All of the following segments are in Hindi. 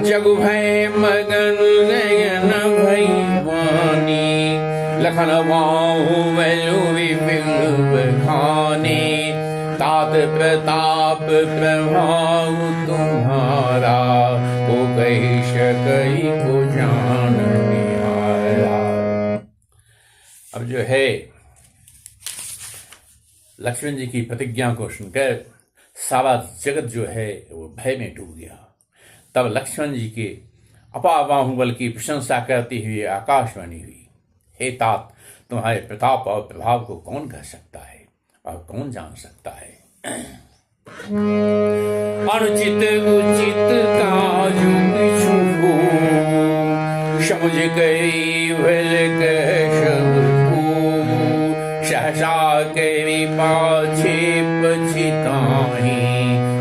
जगु भय मगन गगन भई वानी लखन बाहुबलु विपिन बखाने तात प्रताप प्रभाव तुम्हारा को कही सकई को जान निहारा। अब जो है लक्ष्मण जी की प्रतिज्ञा को सुनकर सारा जगत जो है वो भय में डूब गया। तब लक्ष्मण जी के अपार बाहुबल की प्रशंसा करती हुई आकाशवाणी हुई, हे तात, तुम्हारे प्रताप और प्रभाव को कौन कह सकता है और कौन जान सकता है। अनुचित उचित काजु किछु हो, समझ गई भल कह सबको, सहसा कवि पाछे पछिताहि,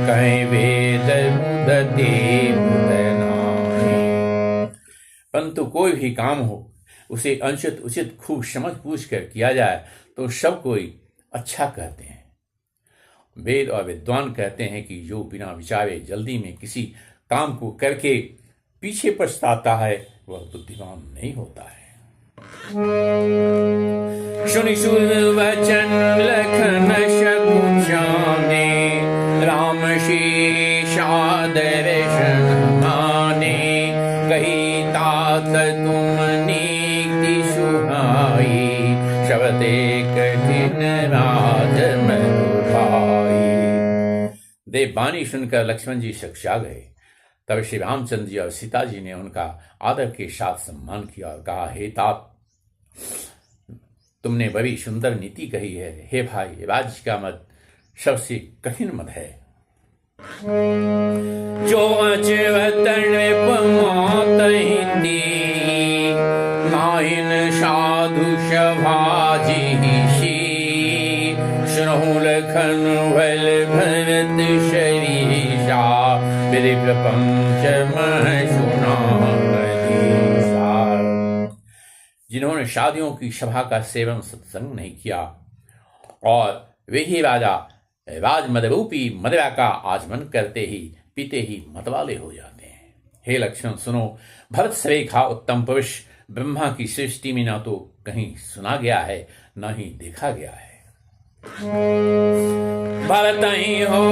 कहे वेद मुदते मुदनाहि। परंतु कोई भी काम हो उसे अनुचित उचित खूब समझ पूछ कर किया जाए तो सब कोई अच्छा कहते हैं। वेद और विद्वान कहते हैं कि जो बिना विचारे जल्दी में किसी काम को करके पीछे पछताता है वह बुद्धिमान नहीं होता है। सुनि सुर वचन लखन सकु जाने, राम शेषा दर्शन माने, कही तात तुम नीति सुहाई, शबदे कठिन राज मनु भाई। देववाणी सुनकर लक्ष्मण जी सक्ष्या गए। तब श्री रामचंद्र जी और सीता जी ने उनका आदर के साथ सम्मान किया और कहा, हे तात, तुमने बड़ी सुंदर नीति कही है। हे भाई, राज्य का मत सबसे कठिन मत है। जो अचवतन नाहिन साधु सभाजी, सुनहु लखन भल भरत शरीषा, मेरे प्रपंच मह सुना। जिन्होंने शादियों की सभा का सेवन सत्संग नहीं किया और वे ही राजा राजमदरूपी मदिरा का आचमन करते ही पीते ही मतवाले हो जाते हैं। हे लक्ष्मण, सुनो, भरत सरेखा उत्तम पुरुष ब्रह्मा की सृष्टि में न तो कहीं सुना गया है न ही देखा गया है। भरत ही हो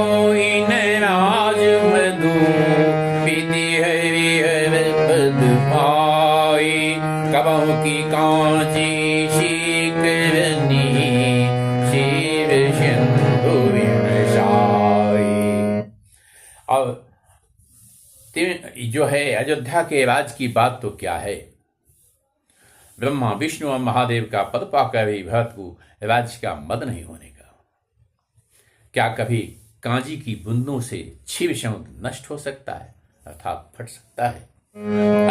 राज मधु, पीति हरि हर पद पाई, कबहु की कांची शीकरनी, शिव सिंधु विनसाई। अब जो है अयोध्या के राज की बात तो क्या है, ब्रह्मा विष्णु और महादेव का पद पाकर भी भरत को राज्य का मद नहीं होने का। क्या कभी कांजी की बूंदों से शिव समुद्र नष्ट हो सकता है अर्थात फट सकता है।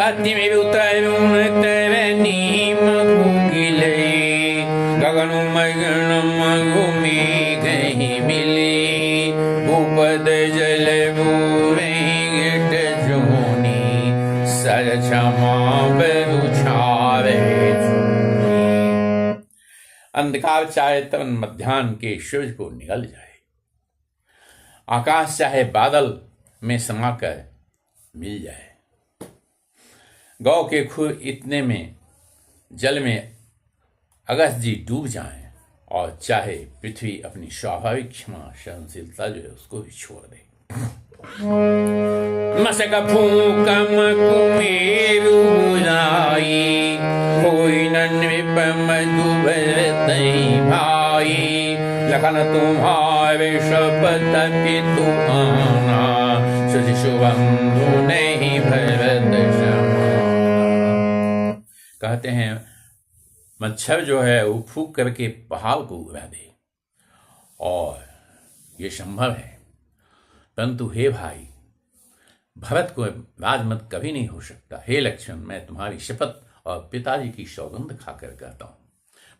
अति में उतरुण तरनी मगुगिले, गगन मगन मगु में कहीं मिले, भूपद जल भूरे गिट जोनी, सर क्षमा बरु छावे चूनी। अंधकार चाहे तन मध्याह्न के सूरज को निगल जाए, आकाश चाहे बादल में समाकर मिल जाए, गौ के खुर इतने में जल में अगस्त जी डूब जाएं, और चाहे पृथ्वी अपनी स्वाभाविक क्षमा सहनशीलता जो है उसको भी छोड़ दे। मसक फूक मेरु जाई, कोई नृप मधुबरतई भाई, लखन तुम्हारे शपथ पितु आना, सुधि सुबंधु नहीं भरत समाना। कहते हैं मच्छर जो है वो फूंक करके पहाड़ को उड़ा दे, और ये संभव है, परंतु हे भाई, भरत को राजमत कभी नहीं हो सकता। हे लक्ष्मण, मैं तुम्हारी शपथ और पिताजी की सौगंध खाकर कहता हूं,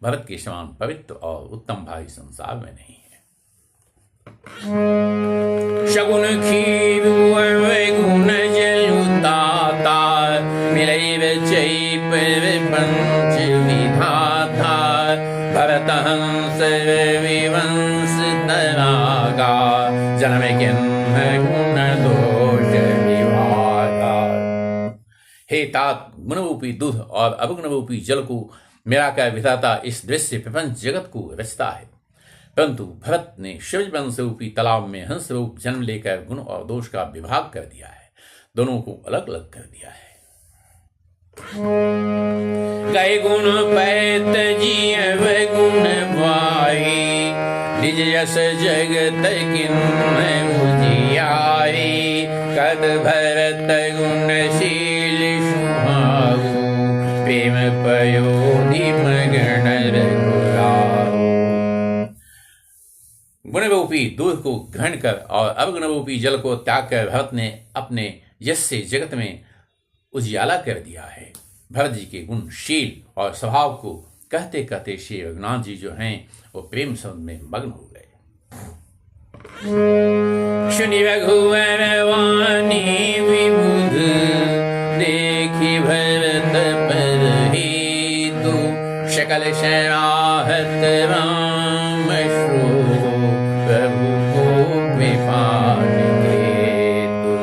भरत के समान पवित्र और उत्तम भाई संसार में नहीं है। शगुन खीरु गुण जलुताता, मिलैव चैप पंच विधाता, भरत हंस विवंश तरागा, जन्म किन्ह गुण दोष विभागा। हे तात, गुणरूपी दूध और अवगुणरूपी जल को मिलाकर विधाता इस दृश्य प्रपंच जगत को रचता है। परंतु भरत ने शिव वंश रूपी तालाब में हंस रूप जन्म लेकर गुण और दोष का विभाग कर दिया है, दोनों को अलग अलग कर दिया है। गए गुण पैत जीव गुण भाई, निज यस जगत किन्ह उजियाई। कद भरत गुणशील शुभाऊ, प्रेम पयोधि मगन रघुराऊ। गुणरूपी दूध को ग्रहण कर और अवगुणरूपी जल को त्याग कर भरत ने अपने यश से जगत में उजियाला कर दिया है। भरत जी के गुणशील और स्वभाव को कहते कहते श्री रघुनाथ जी जो हैं वो प्रेम समुद्र में मग्न हो गए। सुनि रघुवर वाणी विबुध, देखी भरत पर हेतु। सकल शराहत राम श्रो, प्रभु को कृपाण हेतु।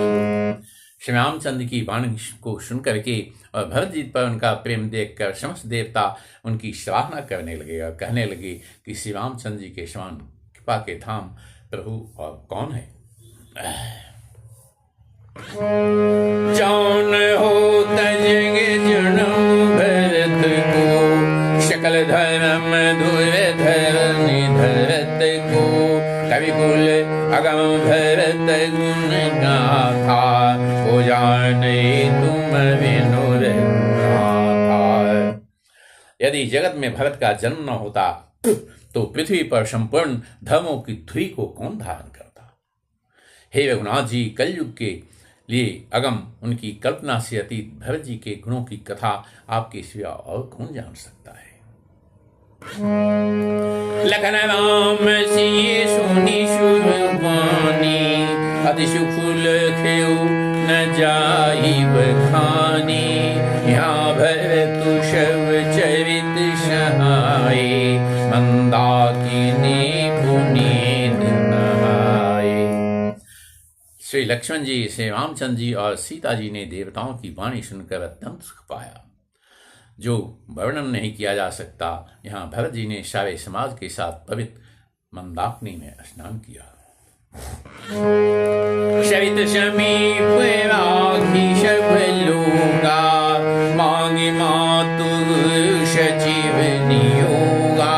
श्री रामचंद्र की वाणी को सुन करके और भरत जी पर उनका प्रेम देखकर समस्त देवता उनकी सराहना करने लगे और कहने लगे कि श्री रामचंद्र जी के समान कृपा के धाम प्रभु और कौन है। जौन हो तजग जनम भरत को, सकल धर्म धुर धरनि धरत को। कवि कुल अगम भरत गुण गाथा, हो जाने तुम विनुर गाथा। यदि जगत में भरत का जन्म न होता तो पृथ्वी पर संपूर्ण धर्मों की धुरी को कौन धारण करता। हे रघुनाथ जी, कलयुग के लिए अगम, उनकी कल्पना से अतीत भरत जी के गुणों की कथा आपके सिवा और कौन जान सकता है। लखन राम सिय सुनि शुभ वाणी, अति सुखुल खेऊ न जाई बखानी। यहाँ भरत शव चरित सहाय, मंदाकिनी पुनीत नहाय। श्री लक्ष्मण जी, श्री रामचंद्र जी और सीता जी ने देवताओं की वाणी सुनकर अत्यंत सुख पाया, जो वर्णन नहीं किया जा सकता। यहाँ भरत जी ने सारे समाज के साथ पवित्र मंदाकिनी में स्नान किया। सरित समीप राखी सब लोगा, मांगे मातु सचिव नियोगा।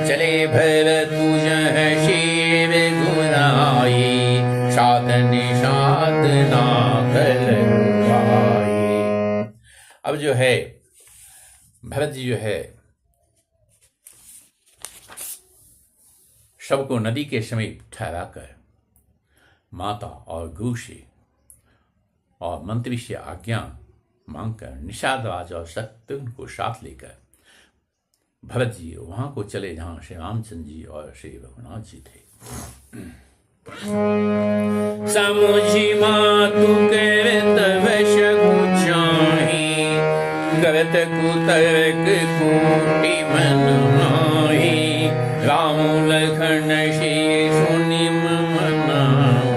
चले भरत जह शिव गुनाई, साधन साधना कर पाई। अब जो है भरत जी जो है शव को नदी के समीप ठहराकर माता और गुरु से और मंत्री से आज्ञा मांगकर निषाद राज और शत्रुघ्न को साथ लेकर भरत जी वहां को चले जहां श्री रामचंद्र जी और श्री रघुनाथ जी थे। समुझी मातु करत वश चाही, करत कुतर्क कोटि मन माही। राम लखन से सुनि मनाऊ,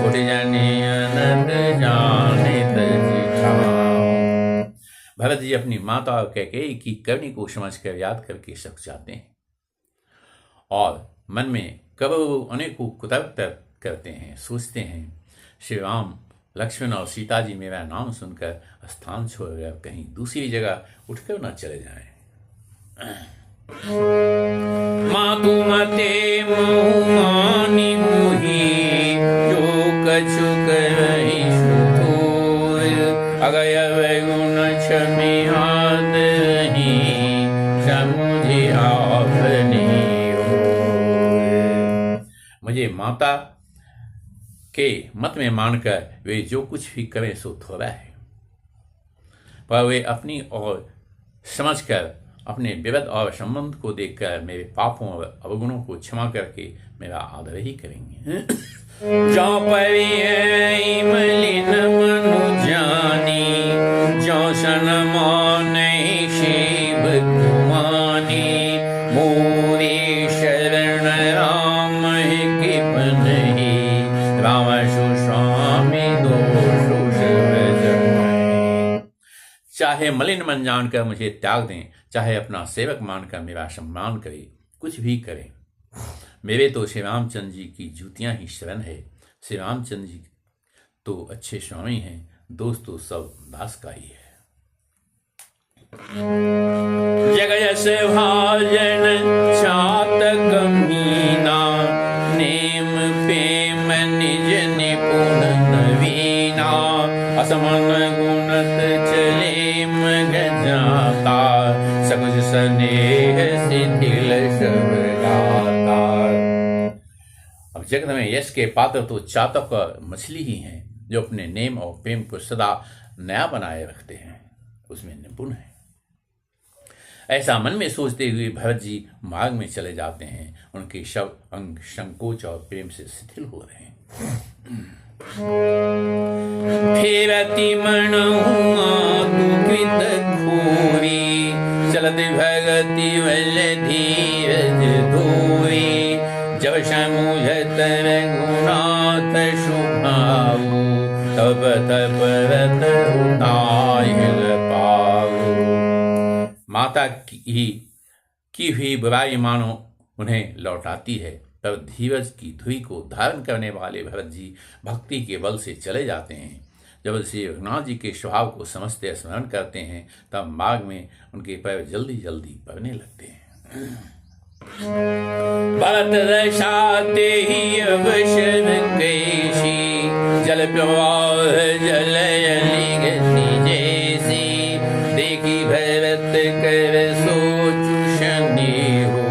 उठ जाने अनंत जाने तजिठाऊ। भरत जी अपनी माता और कैकेयी की करनी को समझकर याद करके सक जाते हैं और मन में कब अनेकों कुतर्क करते हैं, सोचते हैं श्री राम लक्ष्मण और सीता जी मेरा नाम सुनकर स्थान छोड़कर कहीं दूसरी जगह उठकर न चले जाएं। मातु मते मोहानी मोही, जो कछु करहि सुधोर। अगय गुण क्षमी हाथ रही, समुझे आपने ओर। मुझे माता के मत में मानकर वे जो कुछ भी करें सो थोड़ा है, पर वे अपनी ओर समझकर अपने विवध और संबंध को देखकर मेरे पापों और अवगुणों को क्षमा करके मेरा आदर ही करेंगे। जो मलिन मनु जानी, जो सन माने शिव कुमानी। मोरे शरण राम कृपन, राम सुस्वामी दोषु चाहे मलिन मन जानकर मुझे त्याग दें, चाहे अपना सेवक मानकर मेरा सम्मान करें, कुछ भी करें, मेरे तो श्री रामचंद्र जी की जूतियां ही शरण है। श्री रामचंद्र जी तो अच्छे स्वामी हैं, दोस्त तो सब दास का ही है। जग यश भाजन चातक मीना, नेम प्रेम निज निपुण नवीना, असमन गुणत चले मग जाता, सकुच स्नेह शिथिल सब गाता। अब जगत में यश के पात्र तो चातक और मछली ही हैं, जो अपने नेम और प्रेम को सदा नया बनाए रखते हैं, उसमें निपुण है। ऐसा मन में सोचते हुए भरत जी मार्ग में चले जाते हैं। उनके शव अंग संकोच और प्रेम से शिथिल हो रहे हैं। फेरति मन दुखित खोरी, चलत भगति वल धीरज धोरी, जब समुझत रघुनाथ सुभाऊ, तब तपरत उताहिल पाऊ। माता की हुई बुराई मानो उन्हें लौटाती है, तब धीरज की धुरी को धारण करने वाले भरत जी भक्ति के बल से चले जाते हैं। जब श्री रघुनाथ जी के स्वभाव को समझते स्मरण करते हैं, तब मार्ग में उनके पैर जल्दी जल्दी पड़ने लगते हैं। भरत रसाते ही अवसर कैसी, जल प्रवाह जलयली गति जैसी, देखी भरत कर सोचु शनि हो,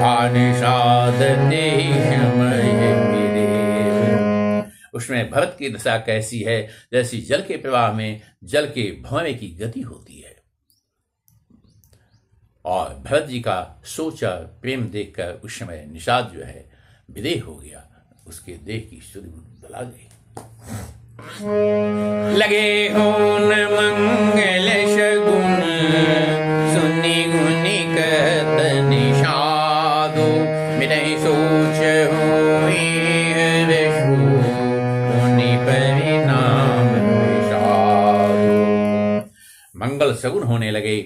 आनिषादते समय मिले। उसमें भरत की दशा कैसी है, जैसी जल के प्रवाह में जल के भंवे की गति होती है। और भरत जी का सोच और प्रेम देखकर उस समय निषाद जो है विदेह हो गया, उसके देह की शुद्ध बदला गई। लगे होन मंगल शगुन, सुनी गुनी कहत निषादो, मिटहि सोच होई हर्षो, मुनि परिणाम निषादो। मंगल सगुन होने लगे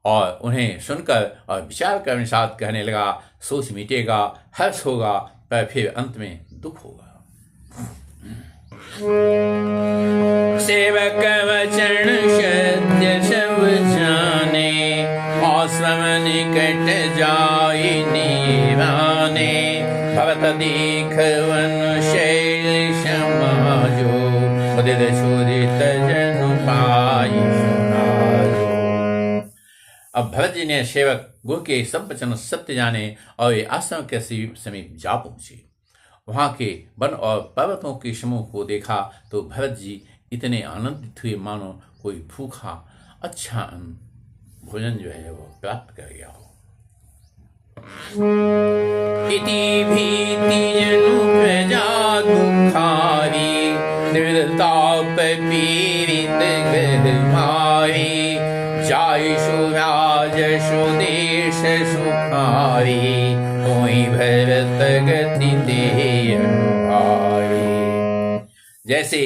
और उन्हें सुनकर और विचार कर निषाद कहने लगा, सोच मिटेगा, हर्ष होगा, पर फिर अंत में दुख होगा। सेवक वचन सत्य सब जाने, आश्रम निकट जाई निराने, भरत देख वन शैल समाजो, उदित शोधित जनु पाई सुनाजो। अब भरत जी ने सेवक गुरु के सब वचन सत्य जाने और वे आश्रम के समीप जा पहुंचे। वहां के वन और पर्वतों के समूह को देखा तो भरत जी इतने आनंदित हुए मानो कोई भूखा अच्छा भोजन जो है वो प्राप्त कर गया हो। इति भीति जनु प्रजा दुखारी, निर्ताप पीड़ित ग्रह मारी, जाय सुराज सुदेश सुखारी, कोई भरत गति दे अनुभारी। जैसे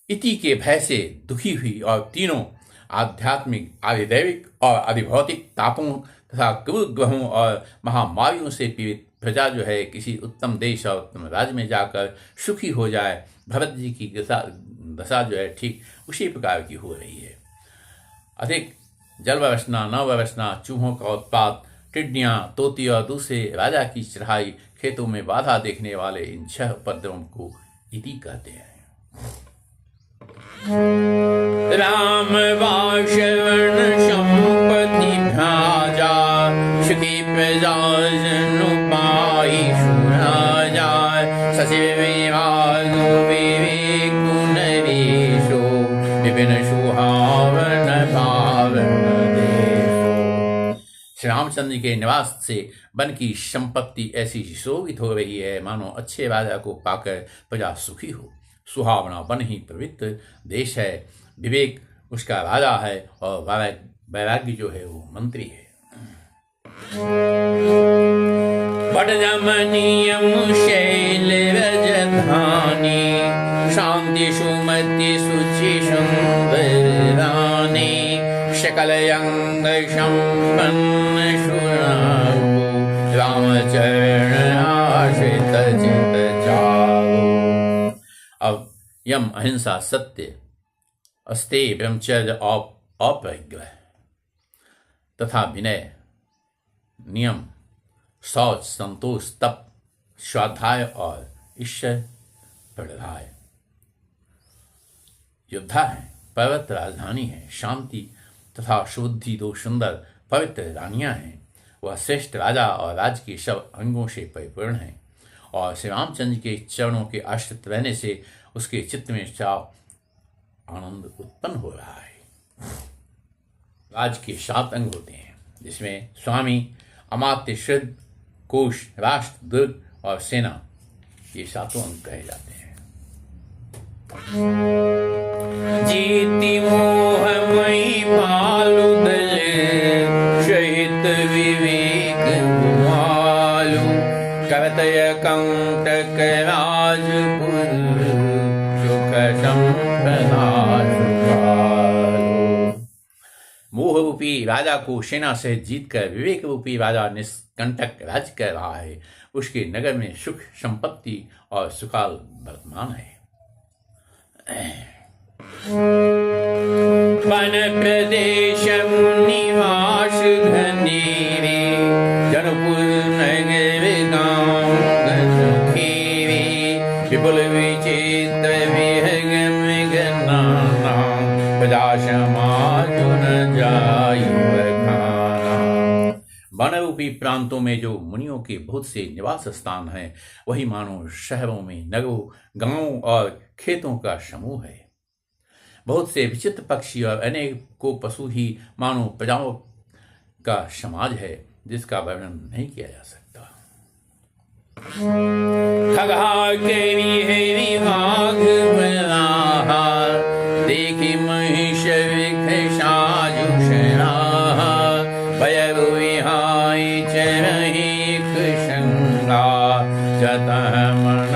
इति के भय से दुखी हुई और तीनों आध्यात्मिक, आधिदैविक और अधिभौतिक तापों तथा क्रूर ग्रहों और महामारियों से पीड़ित प्रजा जो है किसी उत्तम देश और उत्तम राज्य में जाकर सुखी हो जाए, भरत जी की दशा जो है ठीक उसी प्रकार की हो रही है। अधिक जल व्यवस्था, नव व्यवस्था, चूहों का उत्पात, टिड्डियाँ, तोती और दूसरे राजा की चढ़ाई, खेतों में बाधा देखने वाले इन 6 उपद्रवों को इति कहते हैं। राम वाशवण संपत्ति भ्राजा, सुखी प्रजा जनु पाई सुराजा, सचिव विभाग विवेक नरेशो, विपिन सुहावन पावन देशो। श्री रामचंद्र जी के निवास से वन की संपत्ति ऐसी सुशोभित हो रही है मानो अच्छे राजा को पाकर प्रजा सुखी हो। सुहावना वन ही पवित्र देश है, विवेक उसका राजा है और वैराग्य जो है वो मंत्री है। बट जमनीयम शैल रजधानी, शांति सुमति सुचि सुंदर रानी, सकल अंग संपन्न सुनाओ, रामचरण आश्रित चित जाओ। अब यम, अहिंसा, सत्य, अस्तेय, ब्रह्मचर्य और अपरिग्रह तथा विनय, नियम, शौच, संतोष, तप, स्वाध्याय और ईश्वर प्रणिधाय योद्धा है, पर्वत राजधानी है, शांति तथा शुद्धि दो सुंदर पवित्र रानियां हैं। वह श्रेष्ठ राजा और राज्य के सब अंगों से परिपूर्ण है और श्री रामचंद्र के चरणों के आश्रित रहने से उसके चित्त में चाव आनंद उत्पन्न हो रहा है। राज्य के 7 अंग होते हैं, जिसमें स्वामी, अमात्य, शुद्ध, कोश, राष्ट्र, दुर्ग और सेना, ये 7 अंग कहे जाते हैं। जीति मोहमयी पालु दल, शहित विवेक भुआलु, करतय कंटक राजपुर, सुख संपदा सुखालु। मोह रूपी राजा को सेना से जीतकर विवेक रूपी राजा निष्कंटक राज्य कर रहा है। उसके नगर में सुख, संपत्ति और सुखाल वर्तमान है। वन प्रदेश मुनिवास घनेरे, जनपुर नगर गाँव सुखेरे, विपुल विचित्र विहंगम गणाना, प्रजा समाज न जाई बखाना। वन रूपी प्रांतों में जो मुनियों के बहुत से निवास स्थान हैं, वही मानो शहरों में नगरों, गांवों और खेतों का समूह है। बहुत से विचित्र पक्षी और अनेकों पशु ही मानो प्रजाओं का समाज है, जिसका वर्णन नहीं किया जा सकता। खगा केरी हेरी वाघ बलाहा, देखी महिष विखसाजुषणा, भयरु विहाई चरहि कुशंगा, जतः मन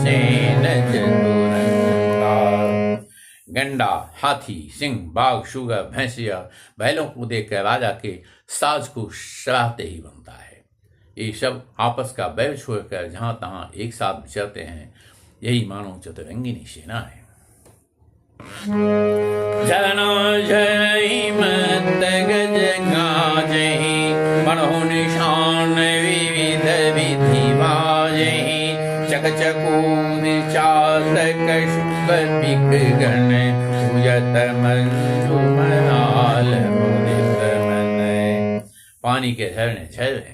सेन चतुरंगा। गंडा, हाथी, सिंह, बाघ, शुगर, भैंसिया, बैलों को देखकर राजा के साज को सराहते ही बनता है। ये सब आपस का बैर छोड़कर जहां तहां एक साथ विचरते हैं। यही मानो चतुरंगिनी सेना है। झरना झरई मत गज गाजहि, मनहु निशान विविध विधि बाजहि, चकचकूर चातक शुकपिक गण, पूजत मंजुमलाल मुदित मन। पानी के झरने झर रहे हैं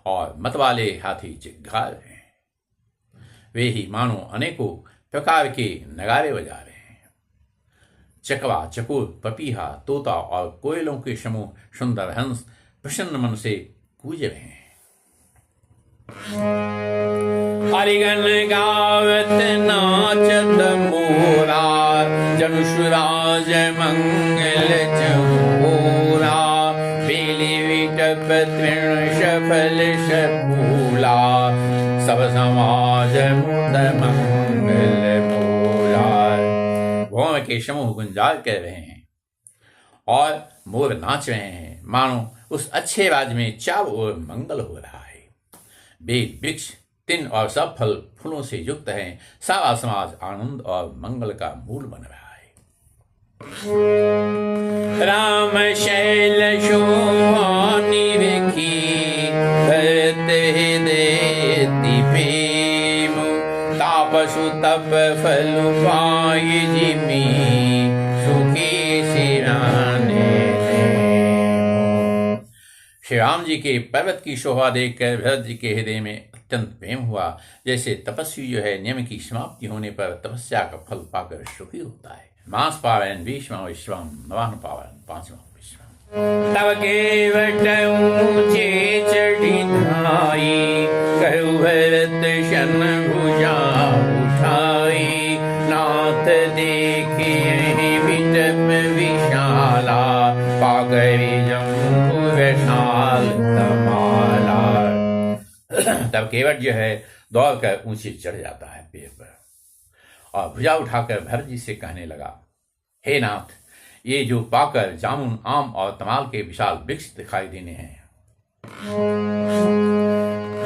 और मतवाले हाथी चिघा रहे हैं। वे ही मानो अनेकों प्रकार के नगारे बजा रहे हैं। चकवा, चकोर, पपीहा, तोता और कोयलों के समूह सुंदर हंस प्रसन्न मन से कूज रहे हैं। हरिगण गावत नाचत मोरा, जनुषराज मंगल चहोरा, बेली विटप तृण सफल सफूला, सब समाज मुद मंगल बोला। भौम के समूह गुंजार कर रहे हैं और मोर नाच रहे हैं, मानो उस अच्छे राज्य में चारों ओर मंगल हो रहा है। बेल, वृक्ष, तिन और सब फल फूलों से युक्त हैं। सारा समाज आनंद और मंगल का मूल बन रहा है। राम शैल शोभानि रेखी, भरत हृदय प्रेम, तापसु तप फल पाय जिमि, सुखी सिराने। श्री राम जी के पर्वत की शोभा देखकर भरत जी के हृदय में अत्यंत प्रेम हुआ। जैसे तपस्वी जो है नियम की समाप्ति होने पर तपस्या का फल पाकर सुखी होता है। मास पावन 20वां विश्वम, नवान पावन 5वां विश्वम। तब केवट ऊंचे चढ़ी धाई, कहु भरत शन भुजा उठाई, नाथ देखिए विटप विशाला, पागरी जम्बु विशाल तमाला। तब केवट जो है दौड़कर ऊंचे चढ़ जाता है पेड़ पर और भुजा उठाकर भरत जी से कहने लगा, हे नाथ, ये जो पाकर जामुन, आम और तमाल के विशाल वृक्ष दिखाई देने हैं।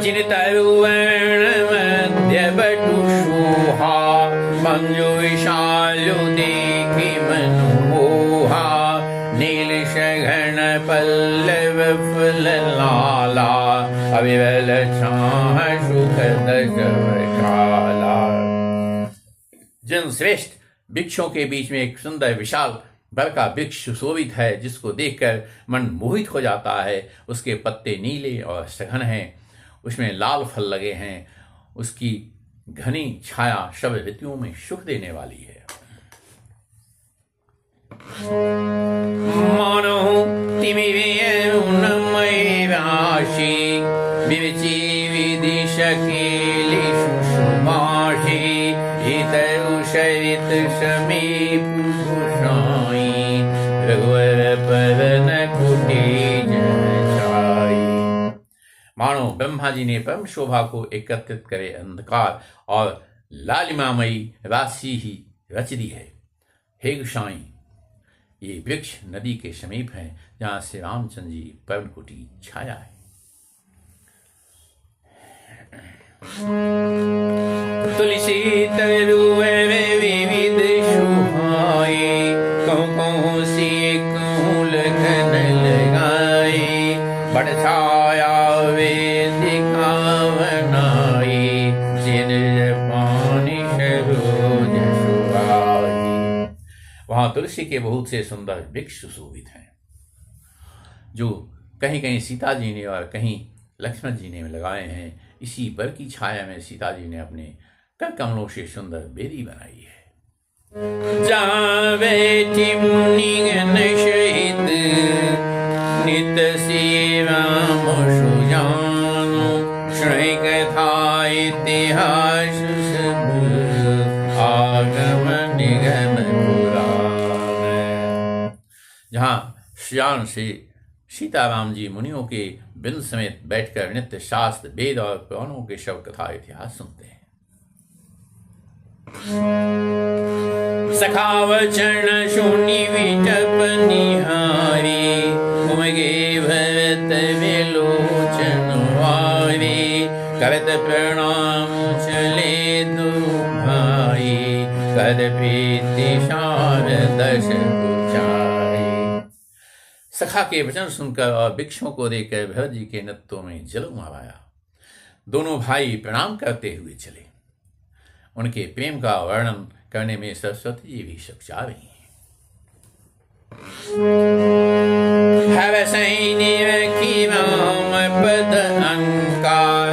जिन तरुवर्ण मध्य बटु शोहा, मंजु विशालु देखि मनमोहा, नील सघन पल्लव फुल लाला, अविरल छाह सुखद काला। जिन श्रेष्ठ वृक्षों के बीच में एक सुंदर विशाल बर का वृक्ष सुशोभित है, जिसको देखकर मन मोहित हो जाता है। उसके पत्ते नीले और सघन हैं, उसमें लाल फल लगे हैं, उसकी घनी छाया सब ऋतुओं में सुख देने वाली है। मानो तिमिरमय राशि, विविचि विदिशकेलि सुषुमाशि, हितरु सरित समीप भूषाई, रघुवर परन कुटी जन छाई। मानो ब्रह्मा जी ने परम शोभा को एकत्रित करे अंधकार और लालिमामयी राशि ही रच दी है। हे गोसाई, ये वृक्ष नदी के समीप है, जहाँ से रामचंद्र जी पवन कुटी छाया है। तुलसी तरुवर विविध शोभाए, कहूँ कहूँ से कहूँ लगन लगाए, बड़ छाया वेदिका बनाई, जिन पानी सरोज सुहाई। वहाँ तुलसी के बहुत से सुंदर वृक्ष सुशोभित हैं, जो कहीं कहीं सीता जी ने और कहीं लक्ष्मण जी ने लगाए हैं। इसी बर की छाया में सीता जी ने अपने कर कमलों से सुंदर बेदी बनाई है। जहाँ बैठी मुनिगण सहित, नित सेवा सुजानो, श्रय कथा इतिहास सब, आगम निगम पुराण। जहाँ श्यान से सीताराम जी मुनियों के बिंद समेत बैठकर नित्य शास्त्र, वेद और पुराणों के शव कथा इतिहास सुनते हैं। सखावचन सुनि विटप निहारी, उमगे भरत विलोचन वारी, करत प्रणाम चले दो भाई, कर प्रीति शार दश गुचारी। सखा के वचन सुनकर और वृक्षों को देखकर भरत जी के नेत्रों में जल उमड़ आया। दोनों भाई प्रणाम करते हुए चले। उनके प्रेम का वर्णन करने में सरस्वती जी भी सक्षम रही हैं। हर सैन्य रखी राम पद अंकार,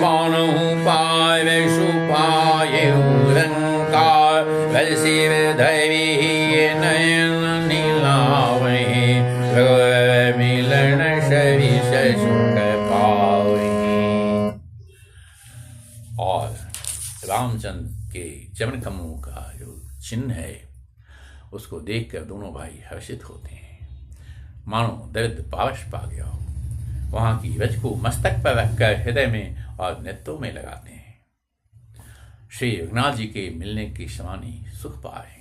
मानो पार सुपाय रंकार, भल सिर धरि नयन नीलावे, रघुवर मिलन सरिस सुख पावे। और रामचंद्र के चरण कमलों का जो चिन्ह है, उसको देखकर दोनों भाई हर्षित होते हैं, मानो दर्द पावश पा गया हो। वहां की रज को मस्तक पर रखकर हृदय में और नेत्रों में लगाते हैं। श्री रघुनाथ जी के मिलने की समान ही सुख पा रहे हैं।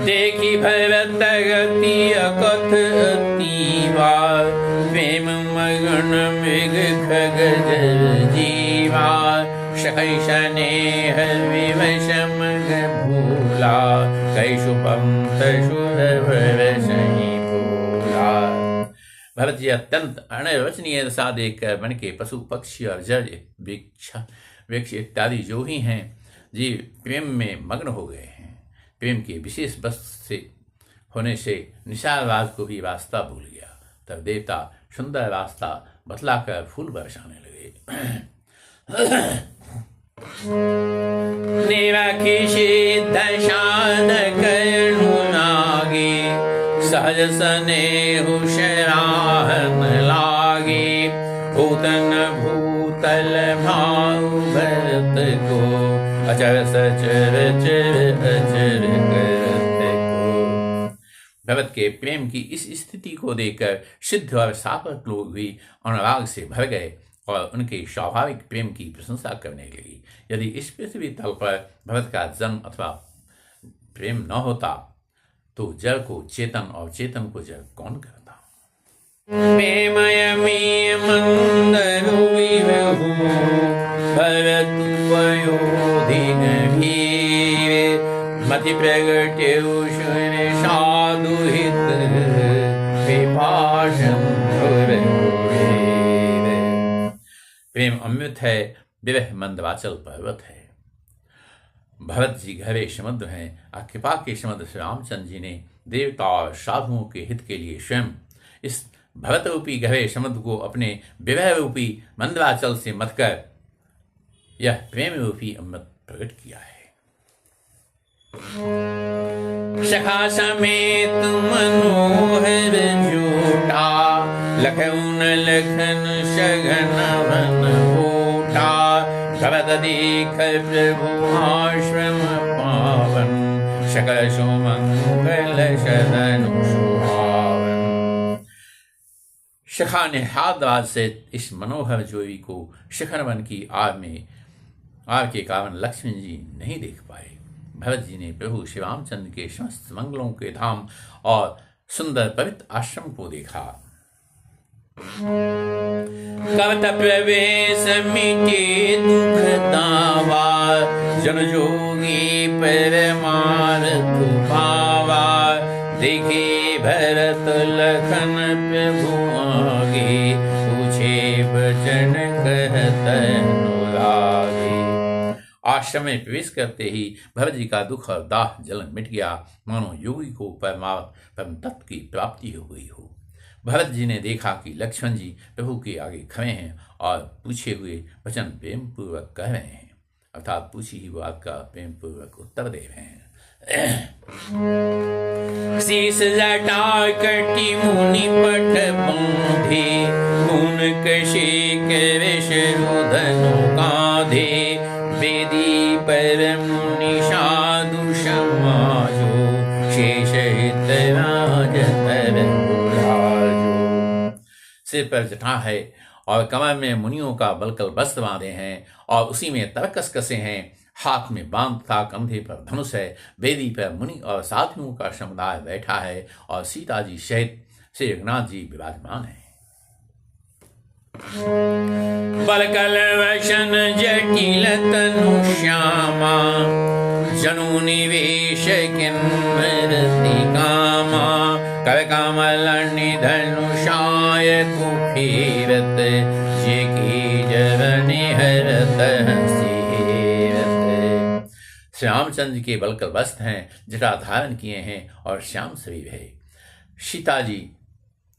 देखी भरत गति अकथ अतीवा, प्रेम मगन मृग खग जल जीवा, सखै स्नेह विवशम भूला, कैसु पंथ सुर सही भूला। भरत जी अत्यंत अनिर्वचनीय दशा देखकर वन के पशु पक्षी और जड़ वृक्ष इत्यादि जो ही हैं जी प्रेम में मग्न हो गए हैं। प्रेम के विशेष बस से होने से निशार राज को भी रास्ता भूल गया। तब देवता सुंदर रास्ता बतलाकर फूल बरसाने लगे। निरखि सिद्ध शान करनु लागे, सहज स्नेहु शराहन लागे, भूतन भूतल भाऊ भरत को, अचर सचर चर अचर करत को। भरत के प्रेम की इस स्थिति को देखकर सिद्ध और सापक लोग भी अनुराग से भर गए और उनके स्वाभाविक प्रेम की प्रशंसा करने लगी। यदि इस पृथ्वी तल पर भरत का जन्म अथवा प्रेम न होता तो जड़ को चेतन और चेतन को जड़ कौन करता। प्रेमय में मंदरु विरहु भरत पयोधि गंभीर मति प्रगटे उषण साधु हित विभाषण प्रेम अमृत है, विरह मंदवाचल पर्वत है। भरत जी गहरे समुद्र हैं और कृपा के समुद्र श्री रामचंद्र जी ने देवता और साधुओं के हित के लिए स्वयं इस भरत रूपी गहरे समुद्र को अपने विरह रूपी मंदवाचल से मथकर यह प्रेम रूपी अमृत प्रकट किया है। सखा समेत मनोहर झूठा लखन लखन सघन वन फूटा भरत देख प्रभु आश्रम पावन सकल सुमंगल सदनु सुहावन। शिखा ने हाथ से इस मनोहर जोड़ी को शिखर वन की आग के कारण लक्ष्मण जी नहीं देख पाए। भरत जी ने प्रभु श्री रामचंद्र के समस्त मंगलों के धाम और सुंदर पवित्र आश्रम को देखा। कवत प्रवेश मिटे दुख दावा जन जोगी परमार्थ पावा देखे भरत लखन प्रभु आगे पूछे वचन कहत अनुरागे। आश्रम में प्रवेश करते ही भरत जी का दुख और दाह जलन मिट गया, मानो योगी को परम तत्व की प्राप्ति हो गई हो। भरत जी ने देखा कि लक्ष्मण जी प्रभु के आगे खड़े हैं और पूछे हुए वचन प्रेम पूर्वक कह रहे हैं, अर्थात पूछी ही बात का प्रेम पूर्वक उत्तर दे रहे हैं। शीस जटा कटी मुनि पट बंधे गुण कशे धनु कांधे वेदी पर मुनि साधु समाजो शेष हित राज तर सिर पर जटा है और कमर में मुनियों का बलकल वस्त्र बांधे हैं और उसी में तरकस कसे हैं। हाथ में बांध था, कंधे पर धनुष है। वेदी पर मुनि और साथियों का समुदाय बैठा है और सीता जी सहित श्री रघुनाथ जी विराजमान है। बलकल वशन जटिल तनु श्यामा जनु निवेश किन्मरति कामा कर कमल धनुषाय कुफीरत जे की जरनि हरत हसीरत। श्री रामचंद्र के बलकल वस्त्र हैं, जटा धारण किए हैं और श्याम शरीर है। सीता जी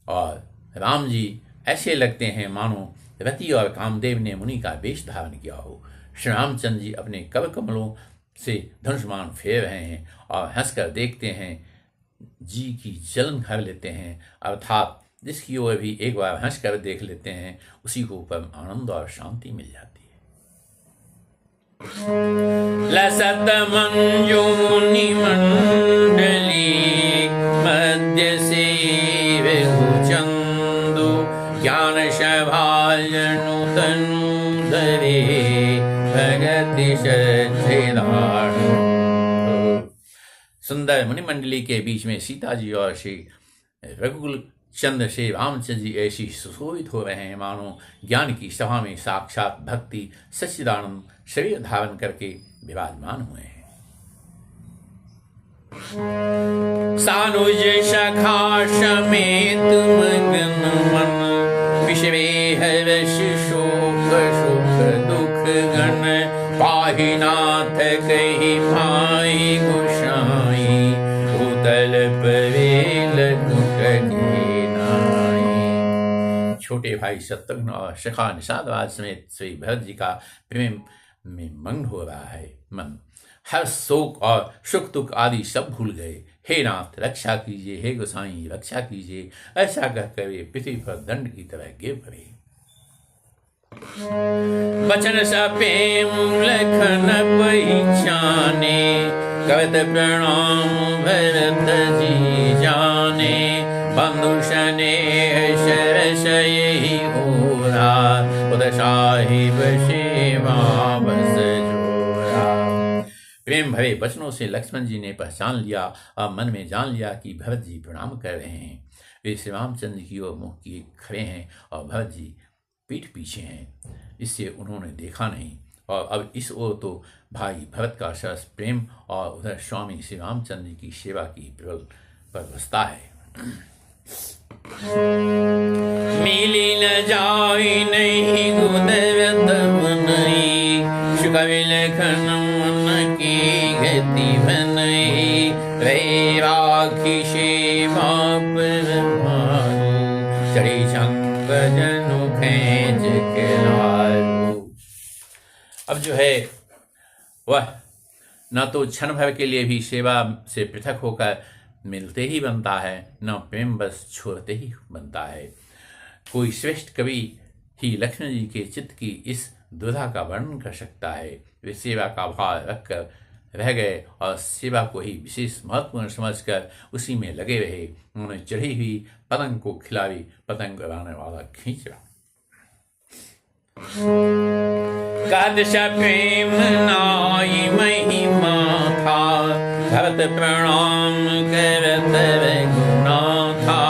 और राम जी ऐसे लगते हैं मानो रति और कामदेव ने मुनि का वेश धारण किया हो। श्री रामचंद्र जी अपने कवर कमलों से धनुष्मान फेर रहे हैं और हंसकर देखते हैं, जी की जलन कर लेते हैं, अर्थात जिसकी ओर भी एक बार हंसकर देख लेते हैं उसी को परम आनंद और शांति मिल जाती है। लसत मंजू मुनि मंडली मध्य से चंदु ज्ञान शभाजनु तनु धरे भगति श्रद्धाणु। सुंदर मुनिमंडली के बीच में सीता जी और श्री रघुकुल चंद्र श्री रामचंद्र जी ऐसी सुशोभित हो रहे हैं मानो ज्ञान की सभा में साक्षात भक्ति सच्चिदानंद शरीर धारण करके विराजमान हुए हैं। सानुज सखा समेत मगन मन विषवे हर्ष शोक सुख दुख गण पाहि नाथ कहि भाई गोसाई उतल पवेल छोटे भाई शत्रुघ्न और सखा निषादराज समेत श्री भरत जी का प्रेम में मग्न हो रहा है मन। हर शोक और सुख दुख आदि सब भूल गए। हे नाथ रक्षा कीजिए, हे गोसाई रक्षा कीजिए, ऐसा कहकर वे पृथ्वी पर दंड की तरह गिर पड़े। बचन सपेम लखन पहिचाने करत प्रणाम भरत जी जाने बंधु शने शरस यही ओरा उद साहिब सेवा बस जोरा। प्रेम भरे वचनों से लक्ष्मण जी ने पहचान लिया और मन में जान लिया कि भरत जी प्रणाम कर रहे हैं। वे श्री रामचंद्र की ओर मुँह किए खड़े हैं और भरत जी पीठ पीछे हैं। इससे उन्होंने देखा नहीं और अब इस ओर तो भाई भरत का सरस प्रेम और उधर स्वामी श्री रामचंद्र जी की सेवा की प्रबल परवस्था है। मिली न जाई नहीं गुदरत मनई, शुकवि लखन मन की गति बनई, रे राखी सेवा पर मारू, चढ़ी शंख जनु खेच के लारू। अब जो है वह न तो क्षण भर के लिए भी सेवा से पृथक होकर मिलते ही बनता है, न प्रेम बस छोड़ते ही बनता है। कोई श्रेष्ठ कवि ही लक्ष्मण जी के चित्त की इस दुविधा का वर्णन कर सकता है। वे सेवा का भाव रखकर रह गए और सेवा को ही विशेष महत्वपूर्ण समझकर उसी में लगे रहे। उन्होंने चढ़ी हुई पतंग को खिलावी, पतंग उड़ाने वाला खींचा। कादश प्रेम नाई महिमा था, भरत प्रणाम करत गुना था,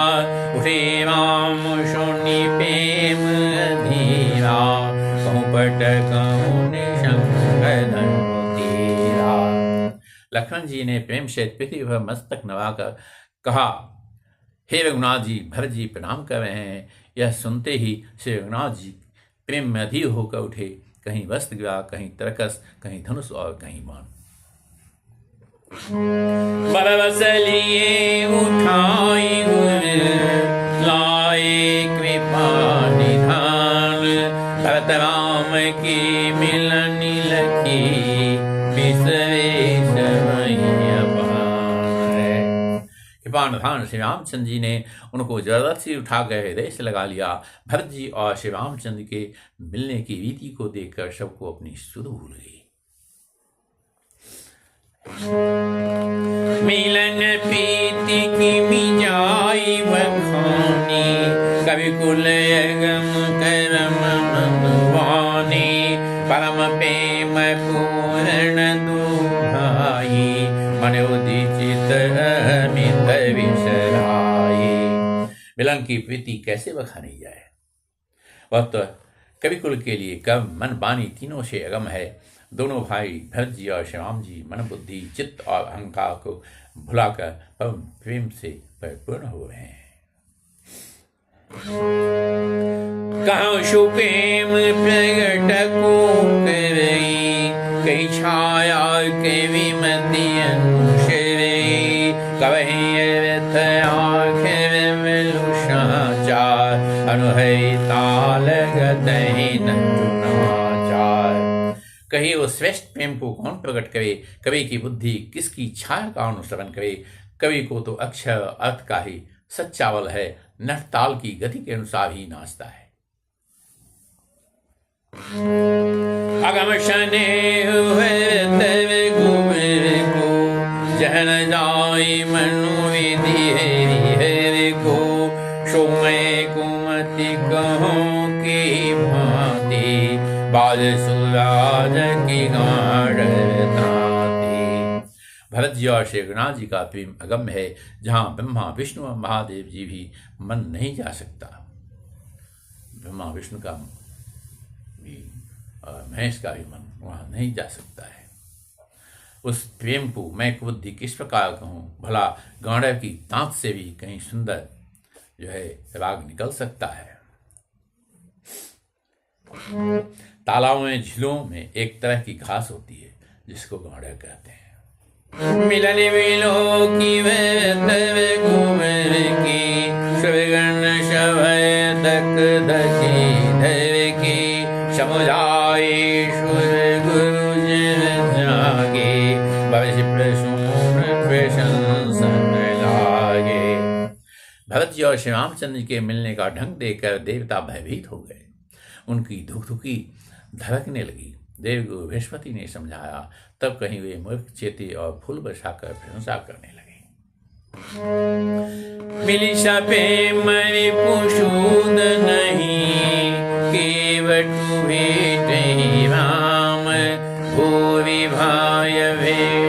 उठे राम सुनि प्रेम धीरा, कहूँ पट कहूँ निशंक धनुतीरा। लक्ष्मण जी ने प्रेम से पृथ्वी पर मस्तक नवाकर कहा, हे रघुनाथ जी, भरत जी प्रणाम कर रहे हैं। यह सुनते ही श्री रघुनाथ जी प्रेम में अधीर होकर उठे। कहीं वस्त्र गिरा, कहीं तरकस, कहीं धनुष और कहीं बाण। बरबस लिए उठाई गुर, लाए कृपा निधान, भरत राम की मिलनी लखी, बिसरे समय अपार। कृपा निधान श्री रामचंद्र जी ने उनको जबरदस्ती उठाकर हृदय से लगा लिया। भरत जी और श्री रामचंद्र के मिलने की रीति को देखकर सबको अपनी सुध भूल गई। मिलन प्रीति की मिजाई बखानी, कवि कुल अगम करम मनवानी, परम प्रेम पूर्ण दुहाई, मन उदित अमित विसराई। मिलन की प्रीति कैसे बखानी जाए? वह तो कवि कुल के लिए कम मन वाणी तीनों से अगम है। दोनों भाई भरत जी और श्री राम जी मन बुद्धि चित्त और अहंकार को भुलाकर परम प्रेम से परिपूर्ण हो रहे हैं। कहूँ सुप्रेम प्रगट को करई, कई छाया के विमति अनुसरई, कवहि व्यथ आखिर मिलु समाचार, अनुहरि ताल गतहि न चुनाचार। कहीं वो श्रेष्ठ प्रेम को कौन प्रकट करे? कवि की बुद्धि किसकी छाया का अनुसरण करे? कवि को तो अक्षर अर्थ का ही सच्चावल है, नट ताल की गति के अनुसार ही नाचता है। अगम शने हुए गुबर को, जहन जाई मनु विधि हरि को, सोमय कुमति कहो की भांति, बाल सुराज की गाढ़ ताती। भरत जी और श्री रघुनाथ जी का प्रेम अगम्य है, जहाँ ब्रह्मा विष्णु और महादेव जी भी मन नहीं जा सकता। ब्रह्मा विष्णु का भी और महेश का भी मन वहाँ नहीं जा सकता है। उस प्रेम को मैं बुद्धि किस प्रकार कहूँ? भला गांडव की दांत से भी कहीं सुंदर जो है राग निकल सकता है। तालाबों में झीलों में एक तरह की घास होती है जिसको गांडव कहते हैं। मिलन मिलो की कुमर की, सुगन शभय तक धकी धर की, समुदाय सुर गुरु जन जागे, भविष्य प्रसून प्रशंसन लागे। भरत जी और श्री रामचंद्र के मिलने का ढंग देखकर देवता भयभीत हो गए। उनकी धुकधुकी धड़कने लगी। देवगुरु बृहस्पति ने समझाया, तब कहीं वे मूर्ख चेते और फूल बरसाकर प्रशंसा करने लगे। मिली सपे मरि पुषूद नहीं, केवटु भेट राम, भूवि भाय भेट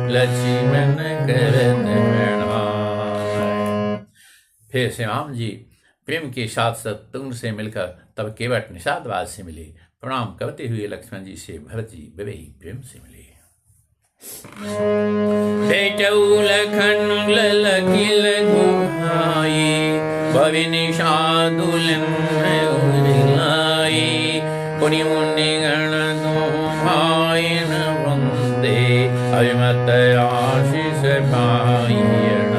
लक्ष्मण करन प्रणाम। फिर श्री राम जी प्रेम के साथ शत्रुघ्न से मिलकर तब केवट निषादवाद से मिले। प्रणाम करते हुए लक्ष्मण जी से भरत जी विवेही प्रेम से मिले। भेटऊ लखन ललकिल गुहाई, भवि निषादुलन उरिलाई। पुनि मुनि गण दोहाइन वंदे, अभिमत आशीष पाइन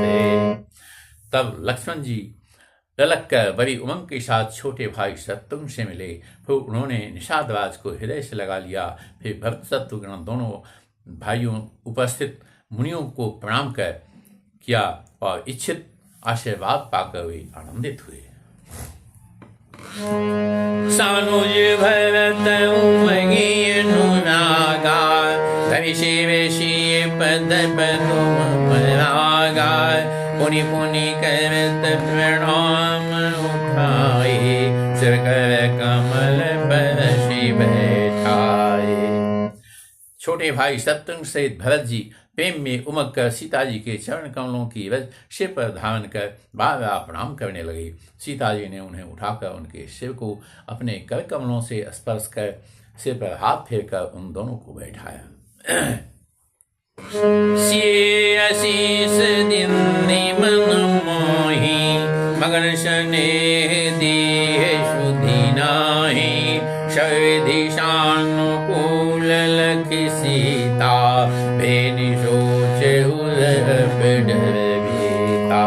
दे। तब लक्ष्मण जी ललक कर बड़ी उमंग के साथ छोटे भाई शत्रुघ्न से मिले। फिर उन्होंने निषादवाज को हृदय से लगा लिया। फिर भरत शत्रुघ्न दोनों भाइयों उपस्थित मुनियों को प्रणाम कर किया और इच्छित आशीर्वाद पाकर वे आनंदित हुए। सानुज भरत उमगी अनुरागा, भविष्य पद पदुम परागा। पुनि पुनि करत प्रणाम उठाए, सिर कर कमल पर शिव बैठाए। छोटे भाई शत्रुघ्न सहित भरत जी प्रेम में उमग कर सीता जी के चरण कमलों की रज सिर पर धारण कर बार बार प्रणाम करने लगे। सीता जी ने उन्हें उठाकर उनके सिर को अपने कर कमलों से स्पर्श कर सिर पर हाथ फेर कर उन दोनों को बैठाया। सिए आशीष दिन्नि मन मोहि, मगन स्नेह देह शुद्धि नाहि। सविधि सानुकूल लखि सीता, बेनि सोचे उदर पिडर बीता।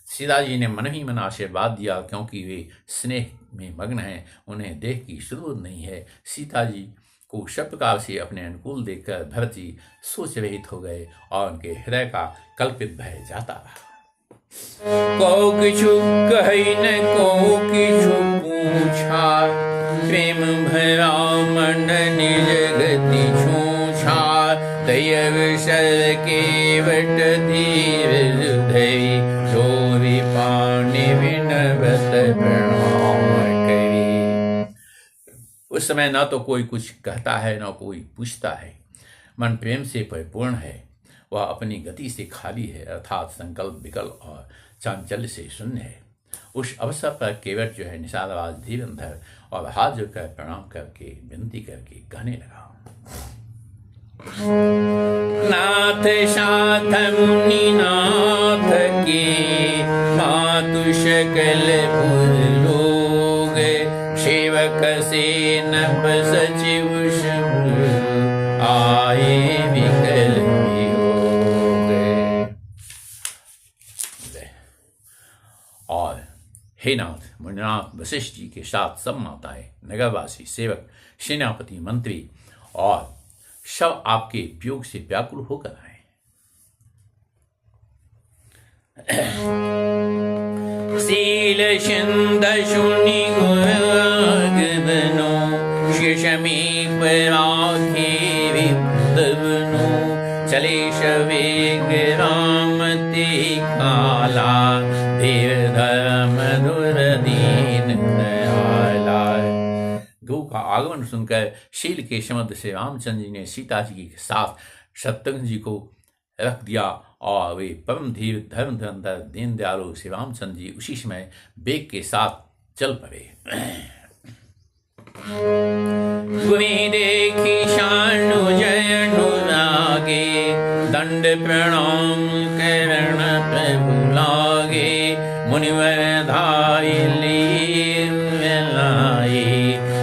सीता जी ने मन ही मन आशीर्वाद दिया, क्योंकि वे स्नेह में मग्न हैं, उन्हें देह की जरूरत नहीं है। सीता जी को सब प्रकार से अपने अनुकूल देखकर भरत जी सोच रहित हो गए और उनके हृदय का कल्पित भय जाता रहा। को किछु कहि न को किछु पूछा, प्रेम भरा मन निज गति छूछा। दय विषय केवट धीर धरि, जो विपानि विनवत प्रणाम करी। उस समय न तो कोई कुछ कहता है न कोई पूछता है। मन प्रेम से परिपूर्ण है, वह अपनी गति से खाली है, अर्थात संकल्प विकल्प और चांचल्य से शून्य है। उस अवसर पर केवट जो है निषादवाज धीरंधर और हाथ जोड़कर प्रणाम करके विनती करके कहने लगा। नाथ साथ मुनि नाथ के, मातु सकल पुर लोग। सेवक से नभ सचिव शुभ, आए विकल वियोग। और हे नाथ, मुनिनाथ वशिष्ठ जी के साथ सब माताएं, नगरवासी, सेवक, सेनापति, मंत्री और सब आपके वियोग से व्याकुल होकर आए। शील सिंध सुनि गुराग बनो, समीप राखे विप्त बनो। चले सवेग राम ते काला, धीर धर्म धुर दीन दयाला। गौ का आगमन सुनकर शील के समुद्र से रामचंद्र जी ने सीता जी के साथ शत्रुघ्न जी को रख दिया और वे परम धीर धर्म धुरंधर दीन दयालु श्री रामचंद्र जी उसी समय वेग के साथ चल पड़े। गुनि देखी शानु जय अनुरागे, दंड प्रणाम करण प्रभु लागे। मुनिवर धाई लीन लाए,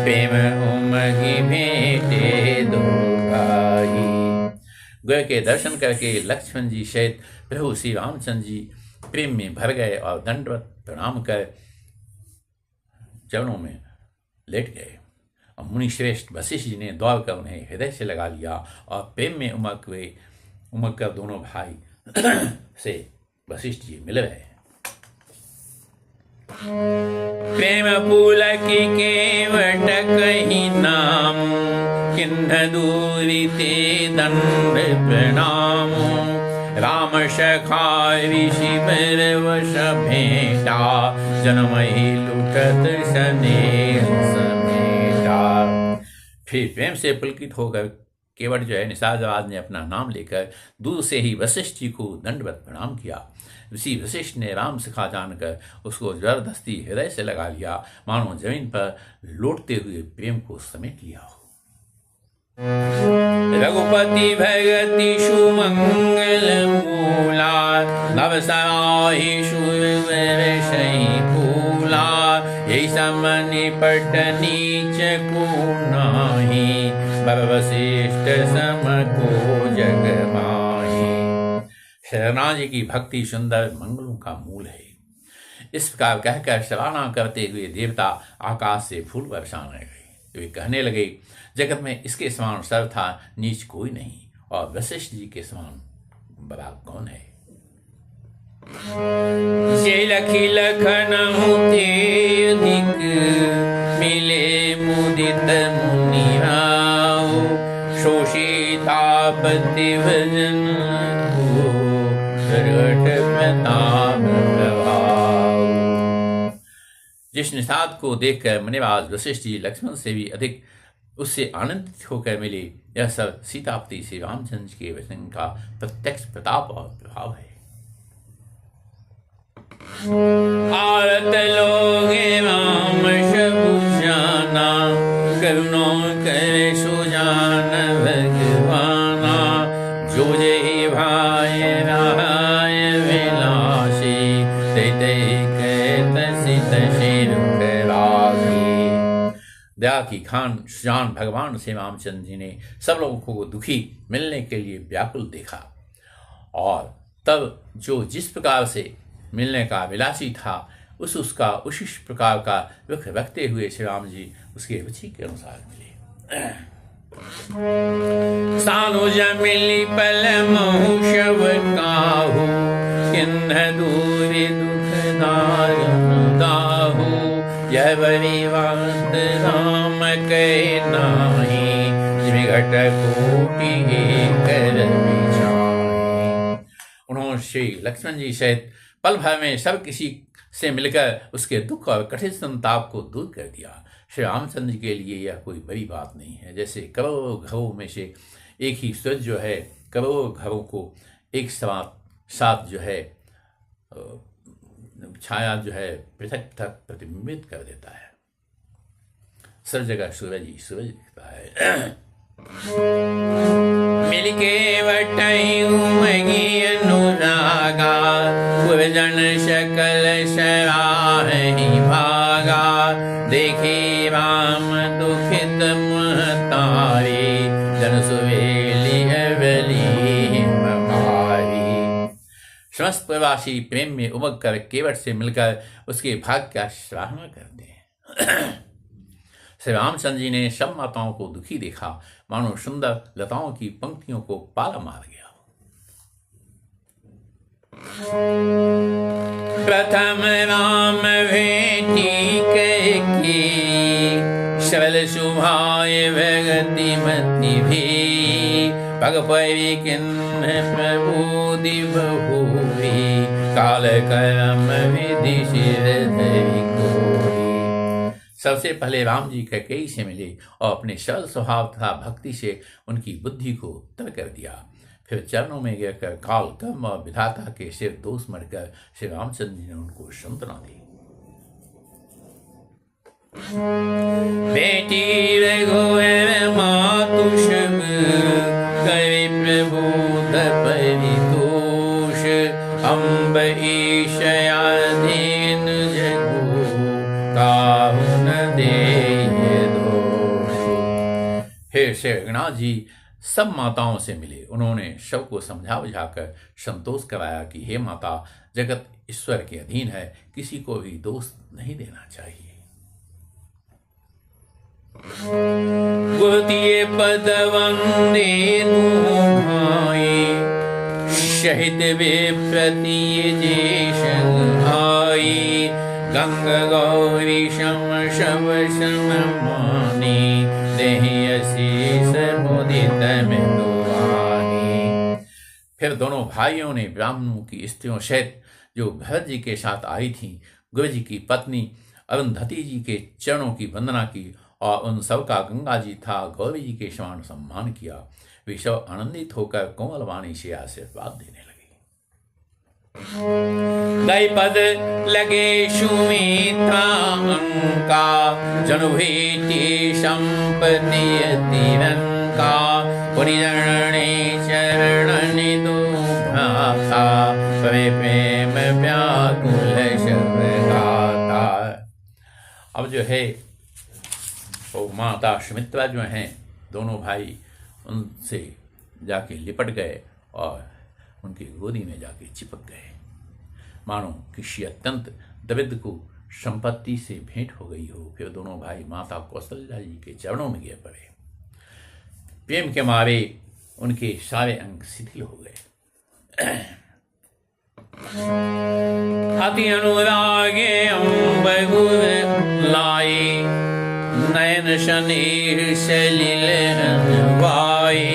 प्रेम उमगी भेटे दो भाई। गुरु के दर्शन करके लक्ष्मण जी सहित प्रभु श्री रामचंद्र जी प्रेम में भर गए और दंडवत प्रणाम कर चरणों में लेट गए। और मुनि श्रेष्ठ वशिष्ठ जी ने दौड़ कर उन्हें हृदय से लगा लिया और प्रेम में उमग कर दोनों भाई से वशिष्ठ जी मिल रहे। प्रेम पुलकी केवट कही नाम, किन्ह दूरी ते दंड प्रणाम। राम सखा ऋषि बर वश भेटा, जनमहि लुटत स्नेह समेटा। फिर प्रेम से पुलकित होकर केवट जो है निषादराज ने अपना नाम लेकर दूर से ही वशिष्ठ जी को दंडवत प्रणाम किया। ऋषि वशिष्ठ ने राम सखा जानकर उसको जबरदस्ती हृदय से लगा लिया, मानो जमीन पर लौटते हुए प्रेम को समेट लिया हो। रघुपति भगति सुमंगल मूला, नव सराहि सुरवरसहि फूला। यही समन पट नीच को नाही, बर वशिष्ठ सम को जग माही। शरणाजी जी की भक्ति सुंदर मंगलों का मूल है। इस प्रकार कहकर सराहना करते हुए देवता आकाश से फूल बरसाने लगे। वे कहने लगे, जगत में इसके समान सर्वथा नीच कोई नहीं, और वशिष्ठ जी के समान बड़ा कौन है। जे लखी लखन होते अधिक, मिले मुदित मुनि राव। शोषितापति भजन को, प्रगट प्रताप प्रभाव। जिस निषाद को देखकर मुनिराज वशिष्ठ जी लक्ष्मण से भी अधिक उससे आनंदित होकर मिले, यह सब सीतापति श्री रामचंद्र के वचन का प्रत्यक्ष प्रताप और प्रभाव है। आरत लोगे राम शबु जाना, करुणा करे सुजान भगवाना। जो जय भाई राय विलासी, ते ते कहत सित सिर रासी। दया की खान सुजान भगवान श्री रामचंद्र जी ने सब लोगों को दुखी मिलने के लिए व्याकुल देखा, और तब जो जिस प्रकार से मिलने का विलासी था, उसका उसी प्रकार का रुख रखते हुए श्री राम जी उसके रुचि के अनुसार मिले। सानुज मिली पल महु शव काहू, किन्ह दूरी दुख दारुन दाहू। यह बड़ी बात राम कहे नाही, जिमि घट कोटि कर विचारी। उन्होंने श्री लक्ष्मण जी सहित पल भर में सब किसी से मिलकर उसके दुख और कठिन संताप को दूर कर दिया। श्री रामचंद्र के लिए यह कोई बड़ी बात नहीं है। जैसे करोड़ों घरों में से एक ही सूरज जो है करोड़ों घरों को एक साथ जो है छाया जो है पृथक पृथक प्रतिबिंबित कर देता है। सब जगह सूरज ही सूरज दिखता है। मिलके वटई उमगी अनुरागा, पुरजन सकल सराहि भागा। देखे राम दुखित महतारी, जन सुवेली अवली हमारी। समस्त प्रवासी प्रेम में उमग कर केवट से मिलकर उसके भाग्य का सराहना करते हैं। श्री रामचंद्र जी ने सब माताओं को दुखी देखा, मानो सुंदर लताओं की पंक्तियों को पाला मार गया। प्रथम राम भेटी की, सरल सुभाय भगति मति भी। पग परि किन्ह प्रबोधि बहुरी, काल कर्म विधि सिर धरि कोरी। सबसे पहले राम जी कैकेयी से मिले और अपने सरल स्वभाव तथा भक्ति से उनकी बुद्धि को तर कर दिया। फिर चरणों में गिरकर काल कर्म और विधाता के सिर दोष मरकर श्री रामचंद्र जी ने उनको सांत्वना दी। बेटी रघुवर मातु शब, कवि प्रबोध परितोष। अम्ब ईशयाधीन जगु, काहु न देहि दोष। फिर श्री रघुनाथ जी सब माताओं से मिले। उन्होंने सब को समझा बुझाकर संतोष कराया कि हे माता, जगत ईश्वर के अधीन है, किसी को भी दोष नहीं देना चाहिए। गुरुतिये पद वंदे भाई, शहीद वे प्रति जेषण आई। गंग गौरी शम शव शम मानी, देहि असीस मुदित मृदुवानी। फिर दोनों भाइयों ने ब्राह्मणों की स्त्रियों सहित जो भरत जी के साथ आई थीं, गुरु जी की पत्नी अरुंधति जी के चरणों की वंदना की और उन सब का गंगा जी था गौरी जी के समान सम्मान किया। वे सब आनंदित होकर कोमल वाणी से आशीर्वाद देने लगे। दई पद लगे सुमित्रा अंका, जनु भेटी संपत्ति तिरंका, परिजनने चरणनि दो भ्राता, पवे प्रेम व्याकुल शब गाता। अब जो है वो माता सुमित्रा जो हैं, दोनों भाई उनसे जाके लिपट गए और उनकी गोदी में जाके चिपक गए, मानो किसी अत्यंत दरिद्र को संपत्ति से भेंट हो गई हो। फिर दोनों भाई माता कौशल्या जी के चरणों में गिर पड़े। प्रेम के मारे उनके सारे अंग शिथिल हो गए। अति अनुरागे अंबगुर लाए, नयन शनि सलिल अनुवाए,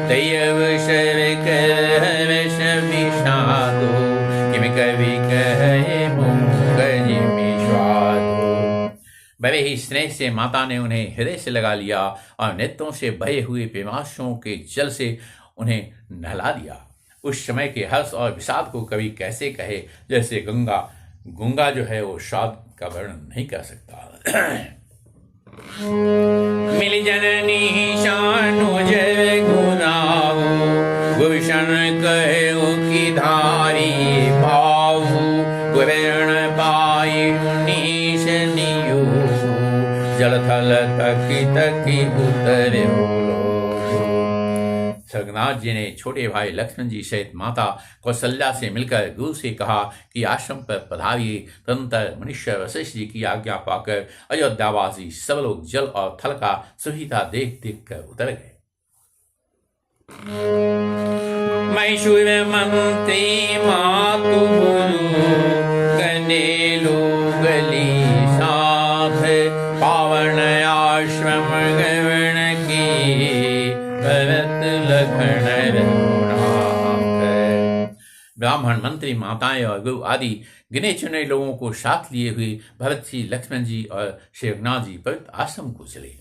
दयवशर कर हर्ष विषादो, किम कवि कहे मुंगज विश्वादो। बड़े ही स्नेह से माता ने उन्हें हृदय से लगा लिया और नेत्रों से बहे हुए प्रेमाश्रुओं के जल से उन्हें नहला दिया। उस समय के हर्ष और विषाद को कवि कैसे कहे, जैसे गंगा जो है वो स्वाद का वर्णन नहीं कर सकता। मिल जननी शानु जय गुनाहु, गुलशन कहो की धारी भावु, गुरण पाई नीश नियो, जल थल तकी तकी उतरे बोलो। स्वर्गनाथ जी ने छोटे भाई लक्ष्मण जी सहित माता कौशल्या से मिलकर गुरु से कहा कि आश्रम पर पधारिए। तदनंतर मनुष्य वशिष्ठ जी की आज्ञा पाकर अयोध्यावासी सब लोग जल और थल का सुविधा देख देख कर उतर गए। मैसूर मंत्री मातु गुरु, गने लोग ली साथ, पावन आश्रम गवन की, भरत लखन रघुनाथ। ब्राह्मण, मंत्री, माताएं और गुरु आदि गिने चुने लोगों को साथ लिए हुए भरत जी, लक्ष्मण जी और श्री रघुनाथ जी पवित्र आश्रम को चले।